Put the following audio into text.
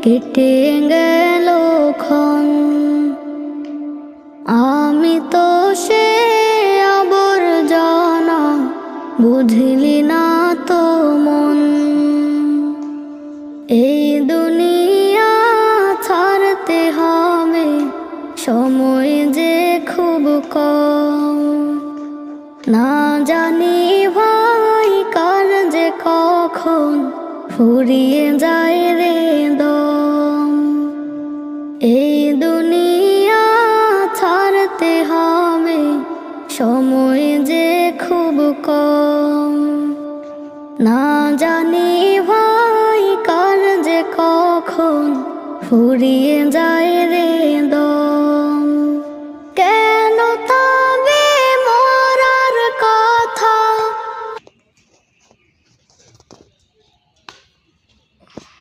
কেটে গেল ক্ষণ। আমি তো সে আবর্জনা, বুঝলি না তো মন। এই দুনিয়া ছাড়তে হবে, সময় যে খুব কম। না জানি ভাই কার যে কখন ফুরিয়ে যায় রে দম। এই দুনিয়া ছাড়তে হবে, সময় যে খুব কম। না জানি ভাই কার যে কখন ফুরিয়ে যায়